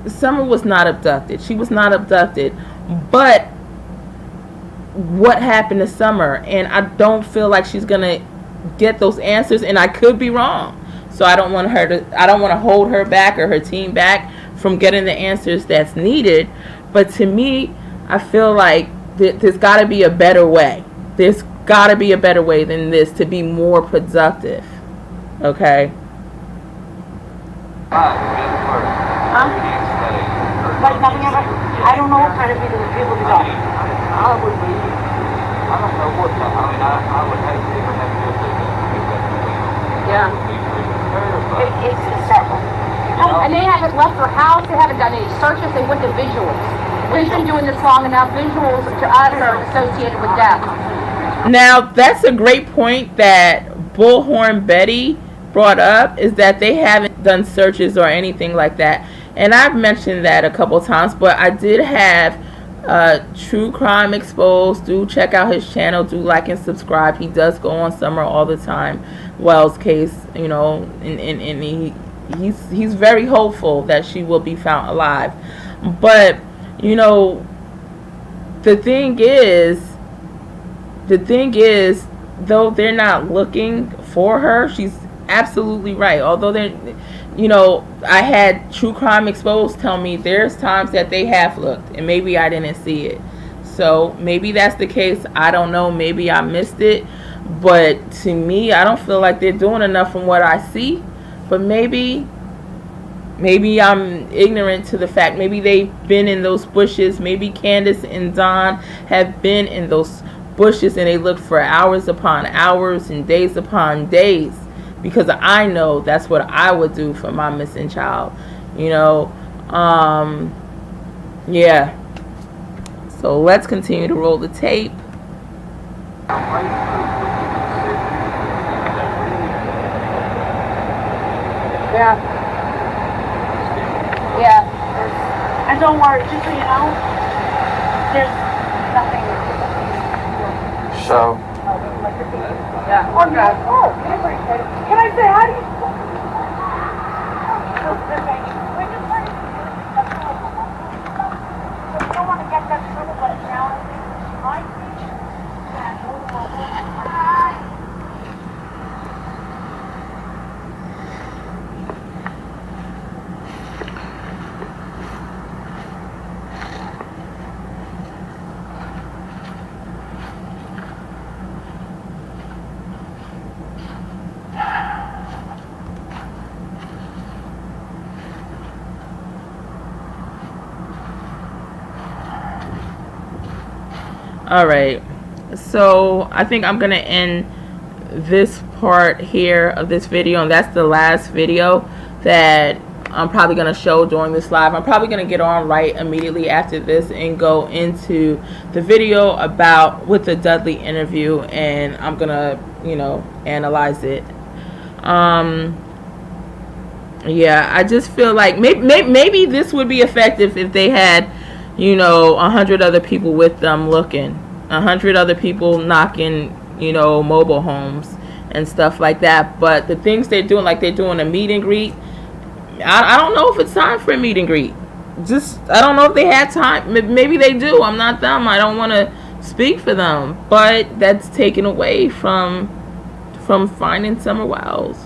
Summer was not abducted. She was not abducted. But what happened to Summer? And I don't feel like she's gonna get those answers, and I could be wrong. So I don't want to hold her back or her team back from getting the answers that's needed. But to me, I feel like there's got to be a better way. There's got to be a better way than this to be more productive. Okay. Like nothing ever. I don't know what kind of people to go. I would be. I don't know what. I would hate to even have to do this. Yeah. It's several. And they haven't left her house, they haven't done any searches, they went to visuals. We've been doing this long enough, visuals to us are associated with death. Now, that's a great point that Bullhorn Betty brought up, is that they haven't done searches or anything like that. And I've mentioned that a couple times, but I did have True Crime Exposed. Do check out his channel. Do like and subscribe. He does go on Summer all the time. Wells case, you know, and he's very hopeful that she will be found alive. But you know, the thing is, though they're not looking for her, she's absolutely right. Although they're, you know, I had True Crime Exposed tell me there's times that they have looked and maybe I didn't see it. So maybe that's the case. I don't know. Maybe I missed it. But to me, I don't feel like they're doing enough from what I see. But maybe I'm ignorant to the fact. Maybe they've been in those bushes. Maybe Candace and Don have been in those bushes and they looked for hours upon hours and days upon days. Because I know that's what I would do for my missing child. You know, yeah. So let's continue to roll the tape. Yeah. Yeah. And don't worry, just so you know, there's nothing. So, Yeah. Oh, no. Oh, can I say hi to you? I don't want to get that trouble, but now I think All right, so I think I'm gonna end this part here of this video, and that's the last video that I'm probably gonna show during this live. I'm probably gonna get on right immediately after this and go into the video about with the Dudley interview, and I'm gonna, you know, analyze it. Yeah, I just feel like maybe this would be effective if they had, you know, 100 other people with them looking, 100 other people knocking, you know, mobile homes and stuff like that. But the things they're doing, like they're doing a meet and greet, I don't know if it's time for a meet and greet. I don't know if they had time. Maybe they do. I'm not them. I don't want to speak for them. But that's taken away from finding Summer Wells.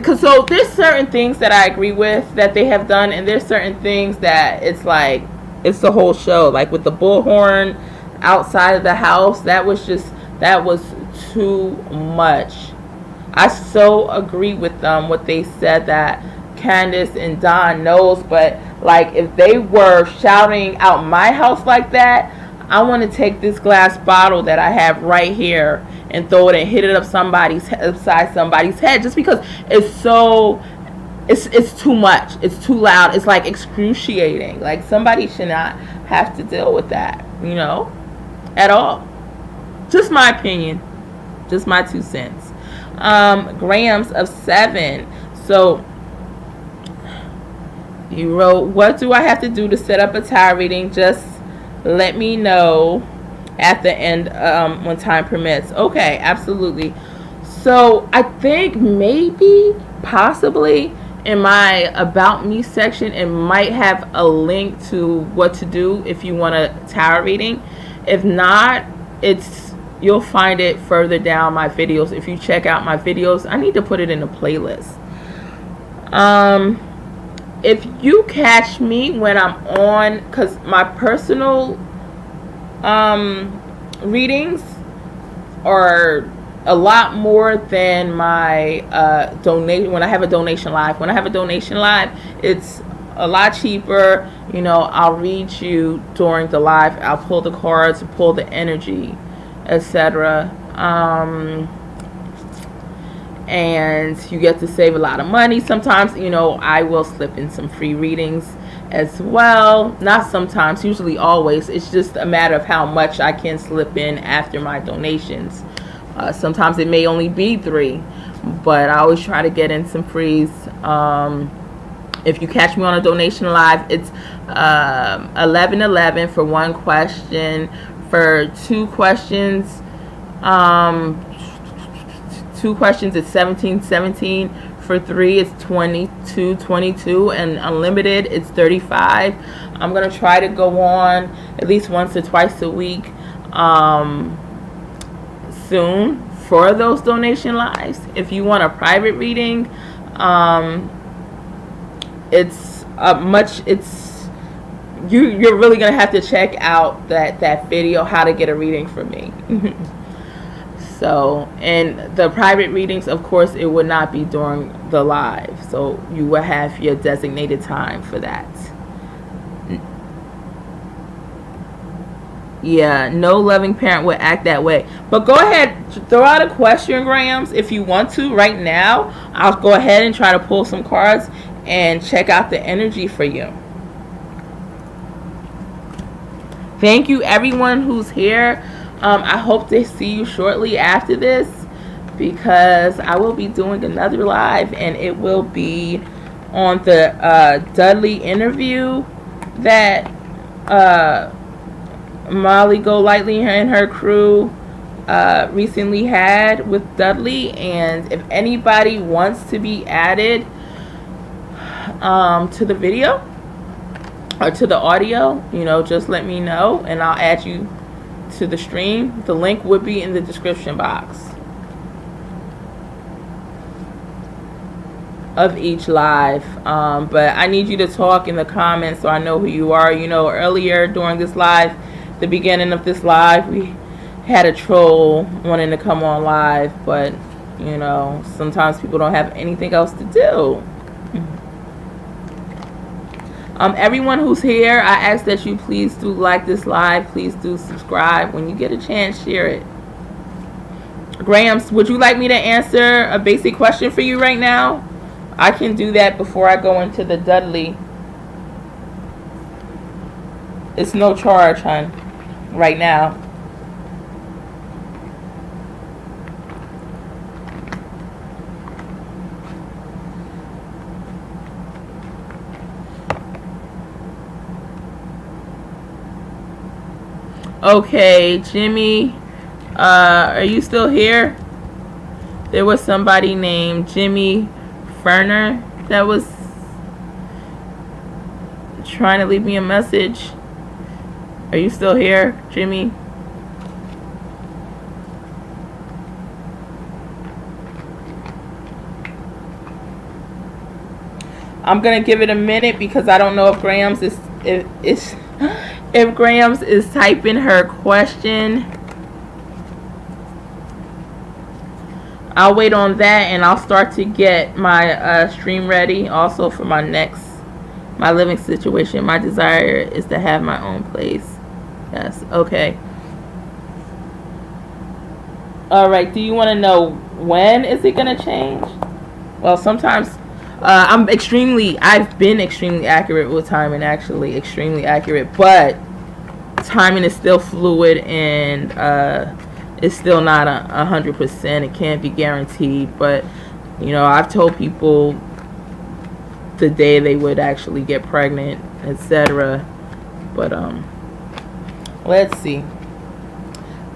So there's certain things that I agree with that they have done, and there's certain things that it's like it's the whole show. Like with the bullhorn outside of the house, that was too much. I so agree with them what they said, that Candace and Don knows, but like if they were shouting out my house like that, I want to take this glass bottle that I have right here and throw it and hit it upside somebody's head, just because it's too much. It's too loud. It's like excruciating. Like somebody should not have to deal with that, you know, at all. Just my opinion. Just my 2 cents. Grams of 7. So you wrote, what do I have to do to set up a tarot reading? Just let me know at the end when time permits. Okay, absolutely. So I think maybe possibly in my about me section it might have a link to what to do if you want a tarot reading. If not, you'll find it further down my videos. If you check out my videos, I need to put it in a playlist. If you catch me when I'm on, because my personal readings are a lot more than my donation. When I have a donation live, it's a lot cheaper. You know, I'll read you during the live. I'll pull the cards, pull the energy, etc. And you get to save a lot of money. Sometimes, you know, I will slip in some free readings as well. Not sometimes, usually always. It's just a matter of how much I can slip in after my donations. Sometimes it may only be 3, but I always try to get in some frees. If you catch me on a donation live, it's 11:11 for one question. For two questions, it's 17:17. For three, it's 22:22, and unlimited, it's 35. I'm gonna try to go on at least once or twice a week soon for those donation lives. If you want a private reading, you're really gonna have to check out that video, how to get a reading from me. So, and the private readings, of course, it would not be during the live, so you will have your designated time for that. Yeah, no loving parent would act that way. But go ahead, throw out a question, Grams, if you want to. Right now, I'll go ahead and try to pull some cards and check out the energy for you. Thank you, everyone who's here. I hope to see you shortly after this, because I will be doing another live, and it will be on the Dudley interview that Molly Golightly and her crew recently had with Dudley. And if anybody wants to be added to the video or to the audio, just let me know and I'll add you to the stream. The link would be in the description box of each live. But I need you to talk in the comments so I know who you are. Earlier during this live, the beginning of this live, we had a troll wanting to come on live, but sometimes people don't have anything else to do. Everyone who's here, I ask that you please do like this live. Please do subscribe. When you get a chance, share it. Grams, would you like me to answer a basic question for you right now? I can do that before I go into the Dudley. It's no charge, hon, right now. Okay, Jimmy, are you still here? There was somebody named Jimmy Ferner that was trying to leave me a message. Are you still here, Jimmy? I'm gonna give it a minute because I don't know if Grams is if Grams is typing her question. I'll wait on that, and I'll start to get my stream ready also for my living situation. My desire is to have my own place. Yes, okay. All right, do you want to know when is it going to change? Well, sometimes I've been extremely accurate with timing, actually, extremely accurate, but timing is still fluid, and it's still not 100%. It can't be guaranteed, but I've told people the day they would actually get pregnant, etc. But let's see.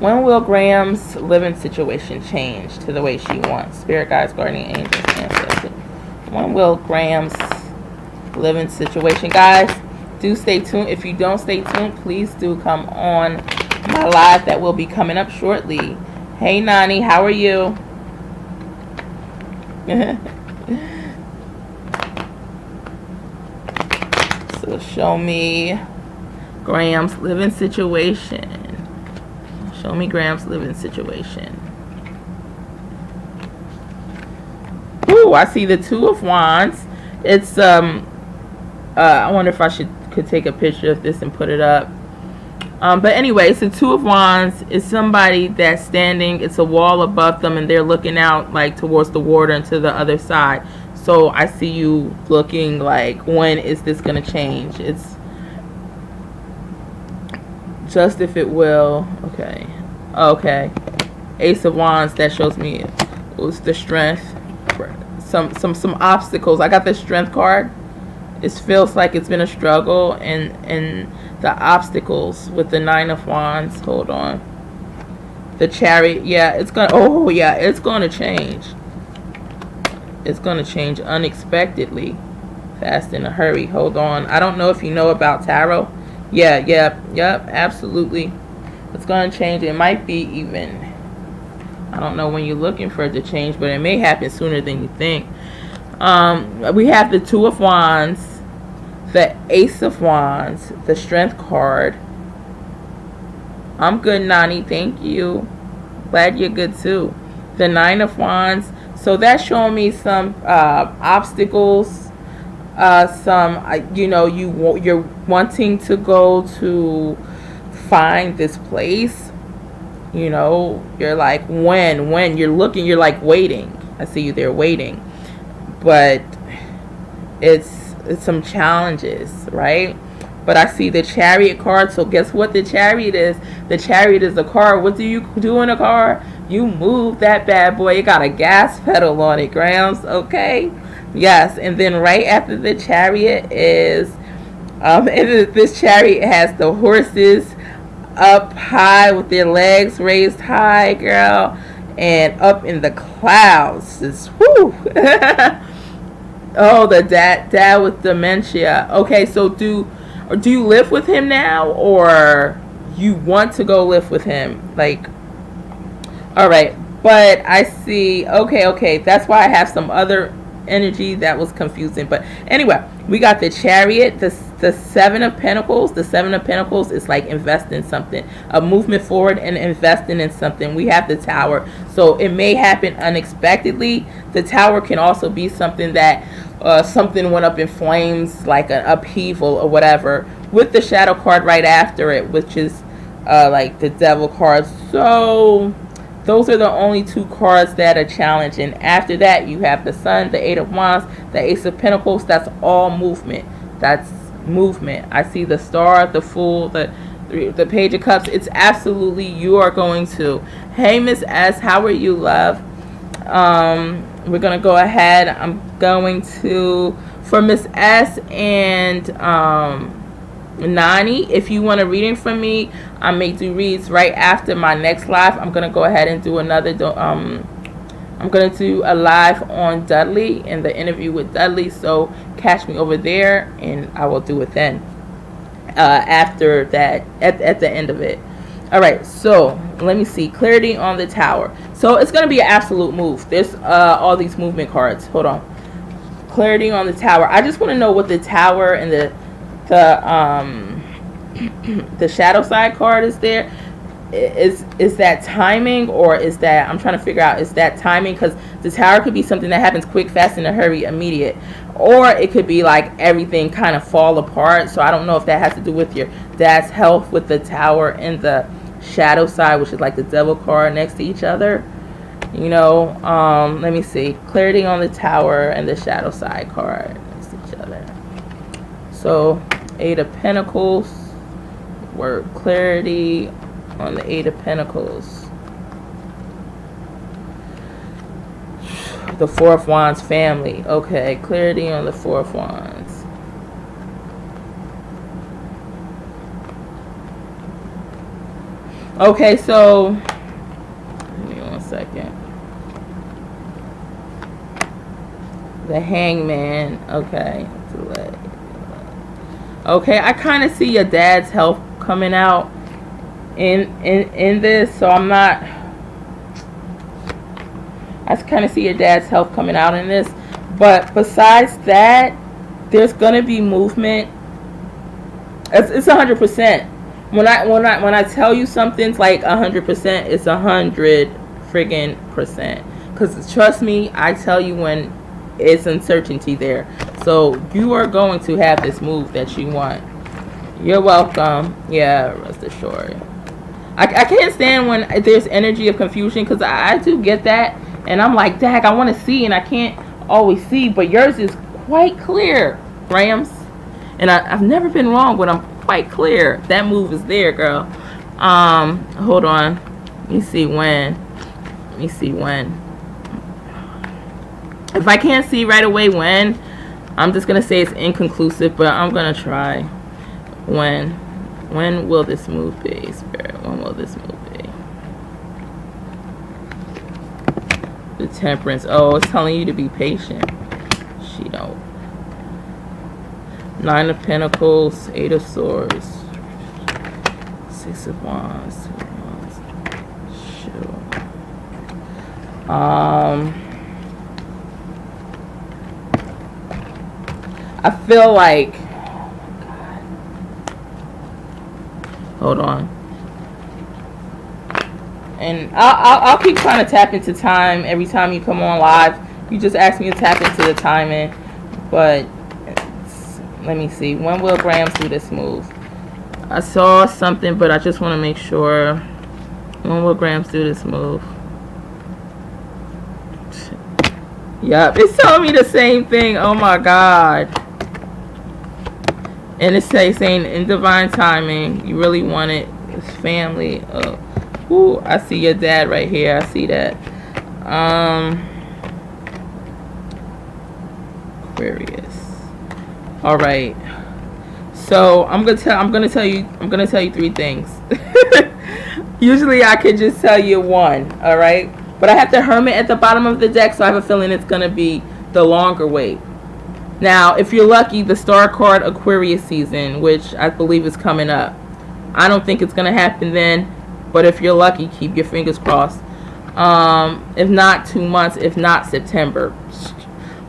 When will Graham's living situation change to the way she wants? Spirit guides, guardian angels, ancestors. When will Graham's living situation, guys? Do stay tuned. If you don't stay tuned, please do come on my live that will be coming up shortly. Hey Nani, how are you? So show me Graham's living situation. Show me Graham's living situation. Ooh, I see the Two of Wands. It's I wonder if I could take a picture of this and put it up. But anyway, it's the Two of Wands. It's somebody that's standing. It's a wall above them, and they're looking out like towards the water and to the other side. So I see you looking like, when is this gonna change? It's just if it will. Okay. Ace of Wands. That shows me it was the strength. Some obstacles. I got the strength card. It feels like it's been a struggle, and the obstacles with the Nine of Wands. Hold on. The Chariot. Yeah, it's gonna. Oh yeah, it's gonna change. It's gonna change unexpectedly, fast in a hurry. Hold on. I don't know if you know about tarot. Yeah, yep, absolutely. It's gonna change. It might be even. I don't know when you're looking for it to change, but it may happen sooner than you think. We have the Two of Wands, the Ace of Wands, the Strength card. I'm good, Nani. Thank you. Glad you're good too. The Nine of Wands. So that's showing me some obstacles. You're wanting to go to find this place. You know, you're like, when you're looking, you're like waiting. I see you there waiting. But it's some challenges, right? But I see the Chariot card. So guess what the Chariot is? The Chariot is a car. What do you do in a car? You move that bad boy. It got a gas pedal on it, Grams. Okay? Yes. And then right after the Chariot is, this Chariot has the horses up high with their legs raised high, girl, and up in the clouds. Just whoo. Oh, the dad with dementia. Okay, so do you live with him now, or you want to go live with him? Like, all right, but I see. Okay, that's why I have some other energy that was confusing. But anyway, we got the Chariot, the Seven of Pentacles. The Seven of Pentacles is like invest in something, a movement forward and investing in something. We have the Tower, so it may happen unexpectedly. The Tower can also be something that something went up in flames, like an upheaval or whatever, with the Shadow card right after it, which is like the Devil card. So those are the only two cards that are challenging. After that, you have the Sun, the Eight of Wands, the Ace of Pentacles. That's all movement. That's movement. I see the Star, the Fool, the Page of Cups. It's absolutely, you are going to. Hey, Miss S, how are you, love? We're going to go ahead. I'm going to, for Miss S and Nani, if you want a reading from me, I may do reads right after my next live. I'm going to go ahead and do another, I'm going to do a live on Dudley and the interview with Dudley. So catch me over there and I will do it then. After that, at the end of it. All right, so let me see. Clarity on the Tower. So it's going to be an absolute move. There's all these movement cards. Hold on. Clarity on the Tower. I just want to know what the Tower and the Shadow side card is there. Is that timing, or is that, I'm trying to figure out, is that timing? Because the Tower could be something that happens quick, fast, in a hurry, immediate, or it could be like everything kind of fall apart. So I don't know if that has to do with your dad's health with the Tower and the Shadow side, which is like the Devil card next to each other, you know. Let me see. Clarity on the Tower and the Shadow side card next to each other. So Eight of Pentacles, word clarity on the Eight of Pentacles. The Four of Wands, family. Okay, clarity on the Four of Wands. Okay, so give me 1 second. The Hangman. Okay, delay. Okay, I kind of see your dad's health coming out in this, so I'm not. I kind of see your dad's health coming out in this, but besides that, there's gonna be movement. It's 100%. When I tell you something's like 100%, it's 100 friggin' %. Cause trust me, I tell you when it's uncertainty there. So you are going to have this move that you want. You're welcome. Yeah, rest assured. I can't stand when there's energy of confusion, because I do get that, and I'm like, dag, I want to see, and I can't always see, but yours is quite clear, Grams. And I've never been wrong when I'm quite clear. That move is there, girl. Hold on. Let me see when. If I can't see right away when, I'm just gonna say it's inconclusive, but I'm gonna try. When will this move be, Spirit? When will this move be? The Temperance. Oh, it's telling you to be patient. She don't. 9 of Pentacles, 8 of Swords, 6 of Wands, 2 of Wands. Sure. I feel like, hold on, and I'll keep trying to tap into time every time you come on live. You just ask me to tap into the timing, but let me see. When will Grams do this move? I saw something, but I just want to make sure. When will Grams do this move? Yup, it's telling me the same thing. Oh my God. And it's saying in divine timing, you really want it. It's family. Ooh, I see your dad right here. I see that. Aquarius. All right. So I'm gonna tell you 3 things. Usually I could just tell you 1. All right. But I have the Hermit at the bottom of the deck, so I have a feeling it's gonna be the longer wait. Now, if you're lucky, the star card Aquarius season, which I believe is coming up. I don't think it's going to happen then, but if you're lucky, keep your fingers crossed. If not 2 months, if not September.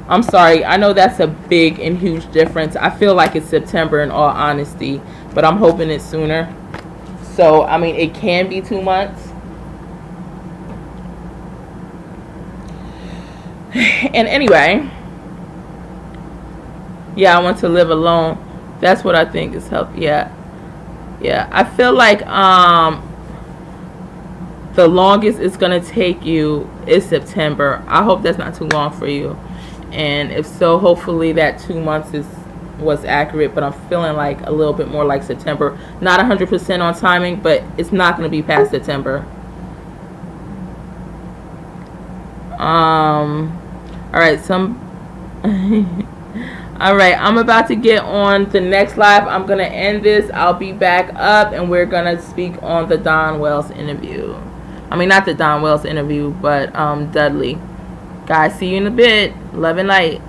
I'm sorry. I know that's a big and huge difference. I feel like it's September in all honesty, but I'm hoping it's sooner. So, I mean, it can be 2 months. And anyway, yeah, I want to live alone. That's what I think is help. Yeah. I feel like the longest it's gonna take you is September. I hope that's not too long for you. And if so, hopefully that 2 months was accurate. But I'm feeling like a little bit more like September. Not 100% on timing, but it's not gonna be past September. All right, all right, I'm about to get on the next live. I'm going to end this. I'll be back up, and we're going to speak on the Don Wells interview. I mean, not the Don Wells interview, but Dudley. Guys, see you in a bit. Love and light.